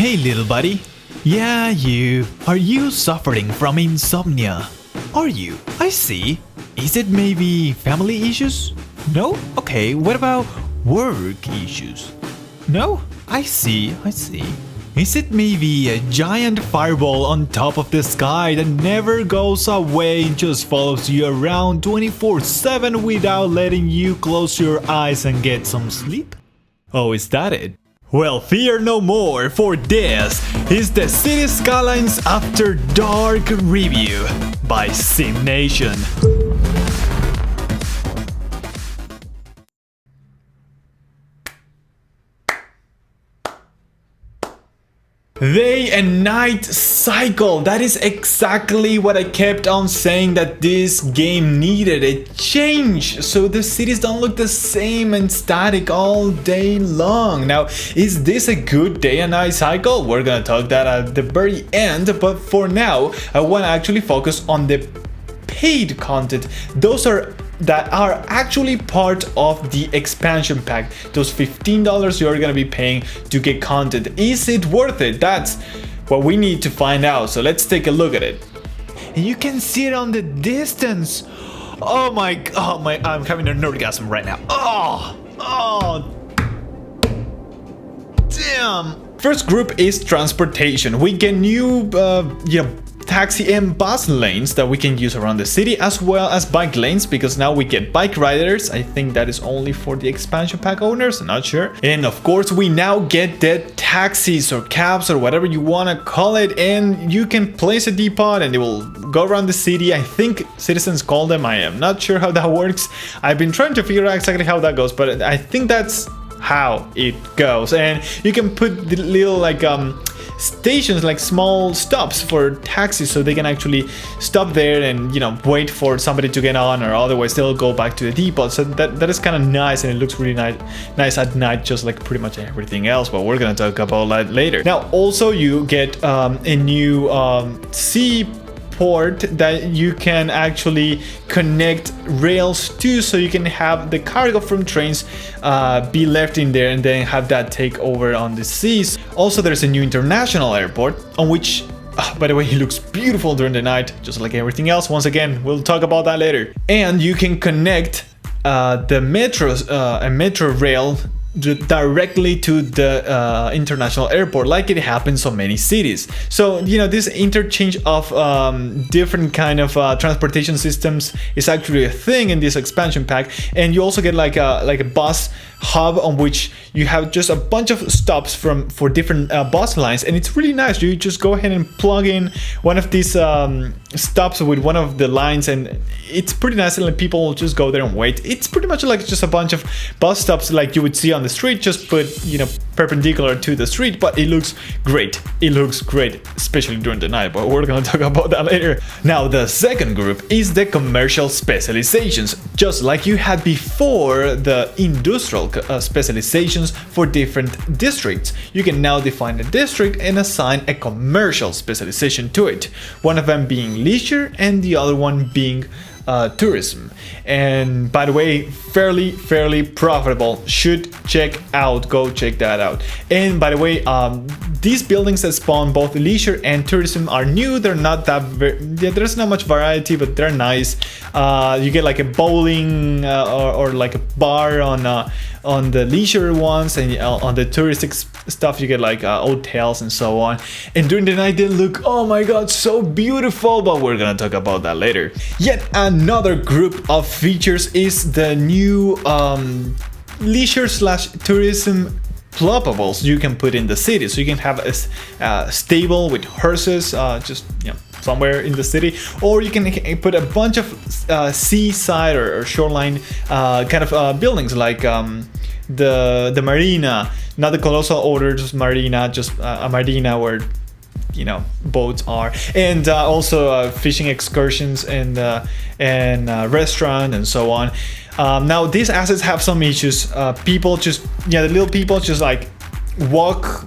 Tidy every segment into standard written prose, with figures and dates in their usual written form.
Hey little buddy. Yeah, you. Are you suffering from insomnia? Are you? I see. Is it maybe family issues? No? Okay, what about work issues? No? I see. Is it maybe a giant fireball on top of the sky that never goes away and just follows you around 24/7 without letting you close your eyes and get some sleep? Oh, is that it? Well, fear no more, for this is the Cities Skylines After Dark review by SimNation. Day and Night Cycle. That is exactly what I kept on saying, that this game needed a change so the cities don't look the same and static all day long. Now, is this a good day and night cycle? We're gonna talk that at the very end, but for now, I want to actually focus on the paid content. Those that are actually part of the expansion pack. Those $15 you're gonna be paying to get content. Is it worth it? That's what we need to find out. So let's take a look at it. And you can see it on the distance. Oh my, I'm having an orgasm right now. Oh, damn. First group is transportation. We get new, taxi and bus lanes that we can use around the city, as well as bike lanes, because now we get bike riders. I think that is only for the expansion pack owners, I'm not sure. And of course we now get the taxis or cabs or whatever you want to call it, and you can place a depot and they will go around the city. I think citizens call them. I am not sure how that works. I've been trying to figure out exactly how that goes, but I think that's how it goes. And you can put the little stations, like small stops for taxis, so they can actually stop there and wait for somebody to get on, or otherwise they'll go back to the depot. So that is kind of nice, and it looks really nice at night, just like pretty much everything else, but we're gonna talk about that later. Now also you get a new seaport that you can actually connect rails to, so you can have the cargo from trains be left in there and then have that take over on the seas. Also, there's a new international airport on which, by the way, it looks beautiful during the night, just like everything else. Once again, we'll talk about that later. And you can connect the metros, a metro rail directly to the international airport, like it happens on many cities. So this interchange of different kind of transportation systems is actually a thing in this expansion pack. And you also get like a bus hub on which you have just a bunch of stops for different bus lines, and it's really nice. You just go ahead and plug in one of these stops with one of the lines, and it's pretty nice, and people just go there and wait. It's pretty much like just a bunch of bus stops like you would see on the street, just put perpendicular to the street, but it looks great. It looks great, especially during the night, but we're gonna talk about that later. Now the second group is the commercial specializations. Just like you had before the industrial specializations for different districts, you can now define a district and assign a commercial specialization to it, one of them being leisure and the other one being tourism. And by the way, fairly profitable. Should go check that out. And by the way, these buildings that spawn both leisure and tourism are new. They're not that there's not much variety, but they're nice. You get like a bowling or like a bar on the leisure ones, and on the touristic stuff you get like hotels and so on. And during the night they look, oh my god, so beautiful, but we're gonna talk about that later. Yet another group of features is the new leisure/tourism ploppables you can put in the city. So you can have a stable with horses just somewhere in the city, or you can put a bunch of seaside or shoreline kind of buildings, like the marina, not the colossal order, just marina, just a marina where boats are, and also fishing excursions and restaurant and so on. Now these assets have some issues. People just the little people just like walk.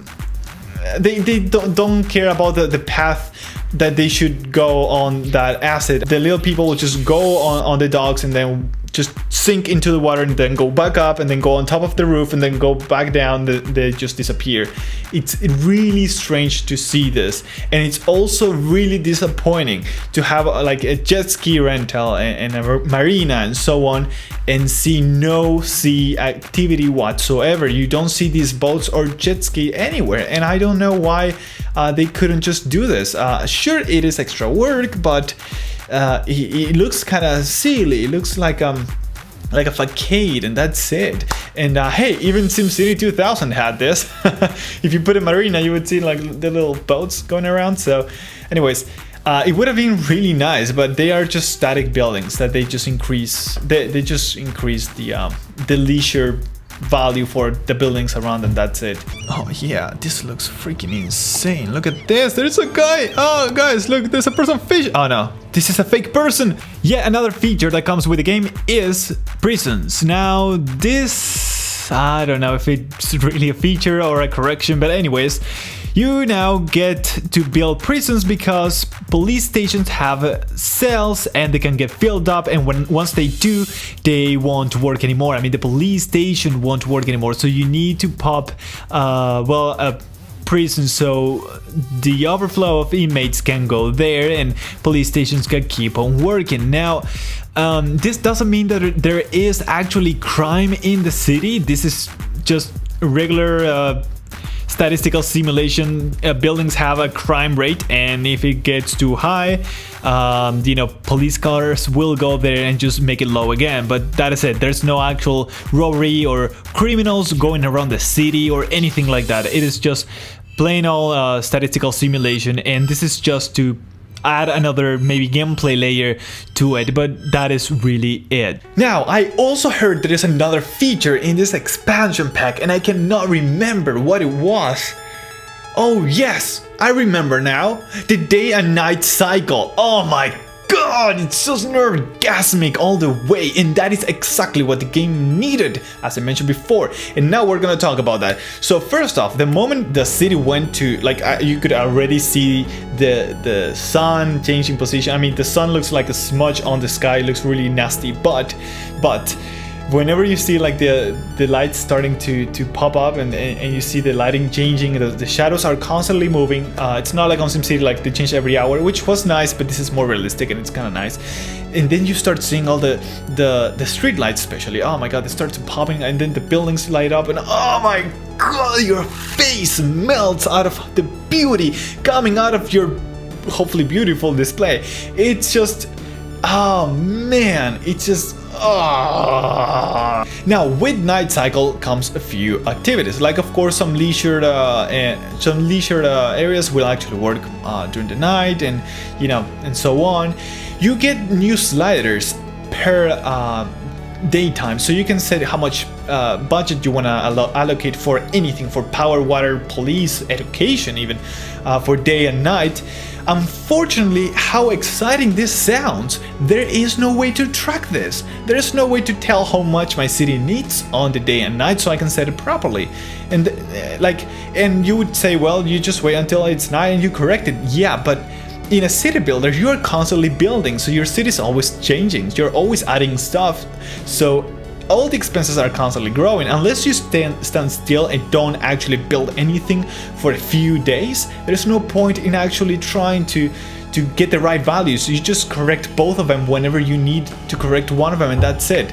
They don't care about the path that they should go on that asset. The little people will just go on the docks and then just sink into the water and then go back up and then go on top of the roof and then go back down. They just disappear. It's really strange to see this, and it's also really disappointing to have like a jet ski rental and a marina and so on and see no sea activity whatsoever. You don't see these boats or jet ski anywhere, and I don't know why they couldn't just do this. Sure, it is extra work, but it looks kind of silly. It looks like a facade, and that's it. And hey, even SimCity 2000 had this. If you put a marina, you would see like the little boats going around. So anyways, it would have been really nice, but they are just static buildings that they just increase. They just increase the leisure value for the buildings around them. That's it. Oh yeah, this looks freaking insane. Look at this. There's a guy. Oh guys, look, there's a person fish. Oh no, this is a fake person. Yeah, another feature that comes with the game is prisons. Now this, I don't know if it's really a feature or a correction, but anyways, you now get to build prisons because police stations have cells and they can get filled up, and once they do, they won't work anymore. I mean, the police station won't work anymore, so you need to pop a prison so the overflow of inmates can go there and police stations can keep on working. Now this doesn't mean that there is actually crime in the city. This is just regular statistical simulation. Buildings have a crime rate, and if it gets too high, police cars will go there and just make it low again. But that is it. There's no actual robbery or criminals going around the city or anything like that. It is just plain old statistical simulation, and this is just to add another maybe gameplay layer to it, but that is really it. Now, I also heard there is another feature in this expansion pack, and I cannot remember what it was. Oh yes, I remember now. The day and night cycle. Oh my god, it's just orgasmic all the way, and that is exactly what the game needed, as I mentioned before. And now we're gonna talk about that. So first off, the moment the city went to, like, you could already see the sun changing position. I mean, the sun looks like a smudge on the sky. It looks really nasty, but whenever you see like the lights starting to pop up and you see the lighting changing, the shadows are constantly moving. It's not like on SimCity, like they change every hour, which was nice, but this is more realistic and it's kind of nice. And then you start seeing all the street lights, especially. Oh my god, they start to popping, and then the buildings light up, and oh my god, your face melts out of the beauty coming out of your hopefully beautiful display. It's just, oh man, it's just, Now, with Night Cycle comes a few activities, like of course some leisure areas will actually work during the night, and and so on. You get new sliders per daytime, so you can set how much budget you want to allocate for anything, for power, water, police, education, even for day and night. Unfortunately, how exciting this sounds, there is no way to track this. There is no way to tell how much my city needs on the day and night so I can set it properly. And and you would say, well, you just wait until it's night and you correct it. Yeah, but in a city builder, you are constantly building, so your city is always changing. You're always adding stuff. So all the expenses are constantly growing. Unless you stand still and don't actually build anything for a few days, there's no point in actually trying to get the right values. You just correct both of them whenever you need to correct one of them, and that's it.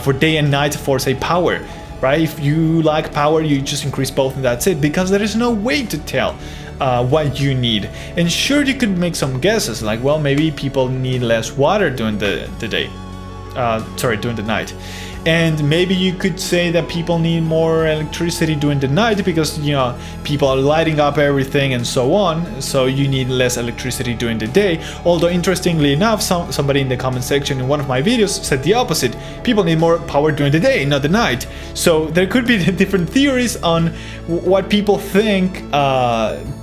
For day and night, for say power, right? If you like power, you just increase both and that's it, because there is no way to tell what you need. And sure, you could make some guesses, like, well, maybe people need less water during the day. During the night. And maybe you could say that people need more electricity during the night because, people are lighting up everything and so on. So you need less electricity during the day. Although, interestingly enough, somebody in the comment section in one of my videos said the opposite. People need more power during the day, not the night. So there could be different theories on what people think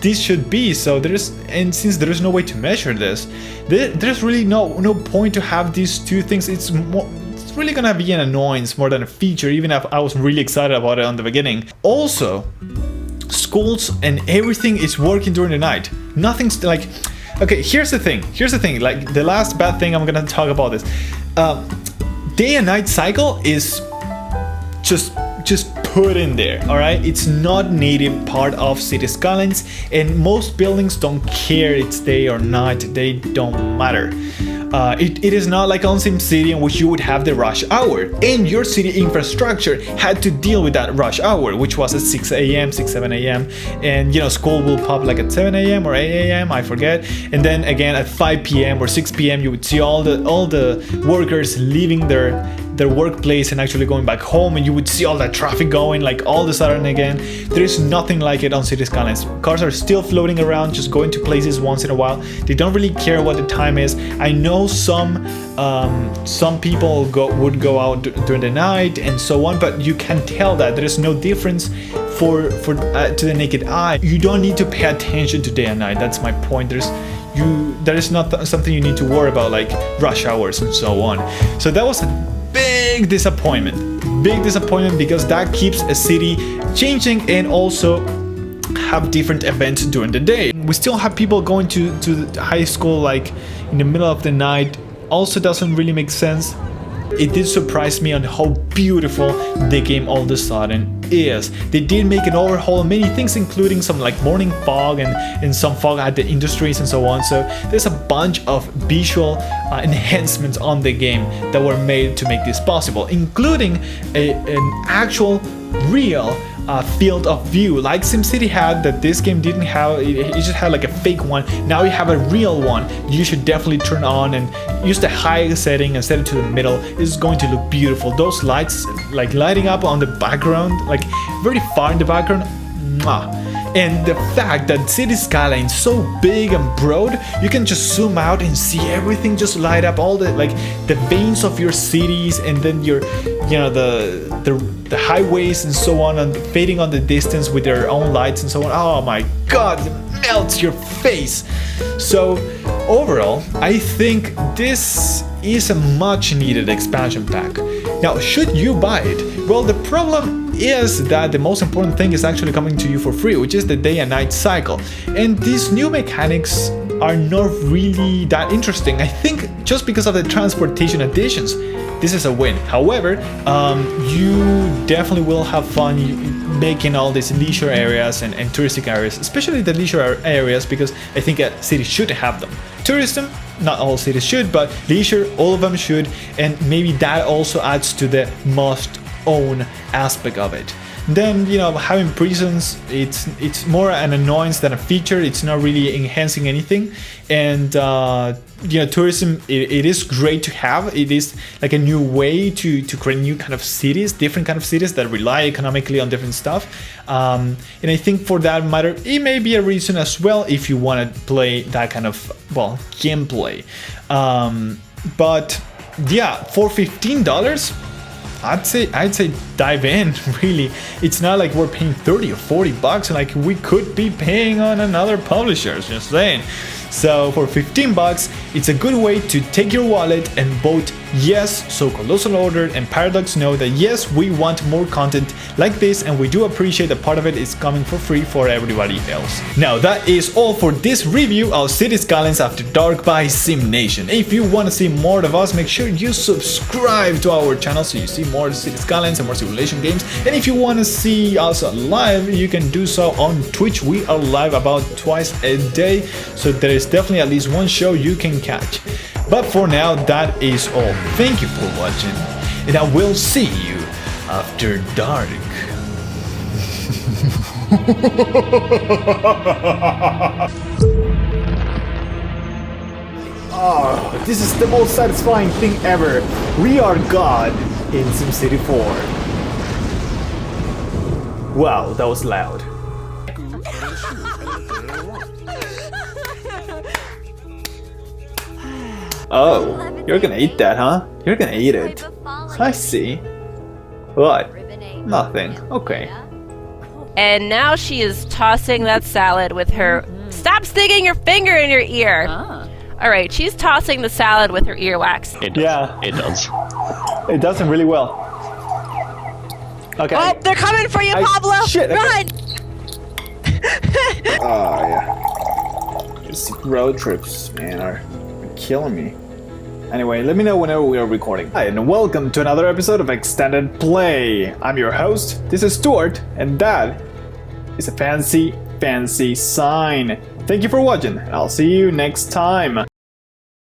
this should be. So since there is no way to measure this, there's really no point to have these two things. It's really gonna be an annoyance more than a feature, even if I was really excited about it on the beginning. Also, schools and everything is working during the night. Nothing's like, okay, here's the thing, like the last bad thing I'm gonna talk about is Day and Night Cycle is just put in there, all right? It's not native part of Cities Skylines, and most buildings don't care it's day or night. They don't matter. It is not like on SimCity, in which you would have the rush hour, and your city infrastructure had to deal with that rush hour, which was at 6 a.m., 7 a.m. And you know, school will pop like at 7 a.m. or 8 a.m., I forget. And then again at 5 p.m. or 6 p.m. you would see all the workers leaving their workplace and actually going back home, and you would see all that traffic going like all of a sudden again. There is nothing like it on Cities Skylines. Cars are still floating around, just going to places once in a while. They don't really care what the time is. I know some people would go out during the night and so on, but you can tell that there is no difference for to the naked eye. You don't need to pay attention to day and night. That's my point. There is not something you need to worry about like rush hours and so on. So that was a big disappointment because that keeps a city changing and also have different events during the day. We still have people going to high school like in the middle of the night. Also doesn't really make sense. It did surprise me on how beautiful the game all of a sudden is. They did make an overhaul of many things, including some like morning fog and some fog at the industries and so on. So there's a bunch of visual enhancements on the game that were made to make this possible, including an actual real field of view like SimCity had, that this game didn't have. It just had like a fake one. Now you have a real one. You should definitely turn on and use the high setting and set it to the middle. It's going to look beautiful. Those lights like lighting up on the background, like very far in the background. Mwah. And the fact that Cities Skylines is so big and broad, you can just zoom out and see everything just light up, all the like the veins of your cities, and then your, you know, the highways and so on, and fading on the distance with their own lights and so on. Oh my god, it melts your face. So overall, I think this is a much needed expansion pack. Now, should you buy it? Well, the problem is that the most important thing is actually coming to you for free, which is the day and night cycle. And these new mechanics are not really that interesting. I think just because of the transportation additions, this is a win. However, you definitely will have fun making all these leisure areas and touristic areas, especially the leisure areas, because I think a city should have them. Tourism, not all cities should, but leisure, all of them should, and maybe that also adds to the must own aspect of it. Then, you know, having prisons, it's more an annoyance than a feature. It's not really enhancing anything. And you know, tourism, it is great to have. It is like a new way to create new kind of cities, different kind of cities that rely economically on different stuff. And I think for that matter, it may be a reason as well if you want to play that kind of, well, gameplay. But yeah, for $15, I'd say dive in. Really, it's not like we're paying 30 or 40 bucks, like we could be paying on another publisher, just saying. So for 15 bucks, it's a good way to take your wallet and vote yes, so Colossal Order and Paradox know that yes, we want more content like this, and we do appreciate that part of it is coming for free for everybody else. Now that is all for this review of Cities Skylines After Dark by SimNation. If you want to see more of us, make sure you subscribe to our channel so you see more Cities Skylines and more simulation games. And if you want to see us live, you can do so on Twitch. We are live about twice a day, so there is definitely at least one show you can catch. But for now, that is all. Thank you for watching, and I will see you after dark. Oh, this is the most satisfying thing ever. We are God in SimCity 4. Wow, that was loud. Oh, you're gonna eat that, huh? You're gonna eat it. I see. What? Nothing. Okay. And now she is tossing that salad with her... Stop sticking your finger in your ear! Alright, she's tossing the salad with her earwax. It does. Yeah. It does. It does them really well. Okay. Oh, they're coming for you, Pablo! Shit, Run! Oh, yeah. These road trips, man, are killing me. Anyway, let me know whenever we are recording. Hi, and welcome to another episode of Extended Play. I'm your host, this is Stuart, and that is a fancy sign. Thank you for watching, and I'll see you next time.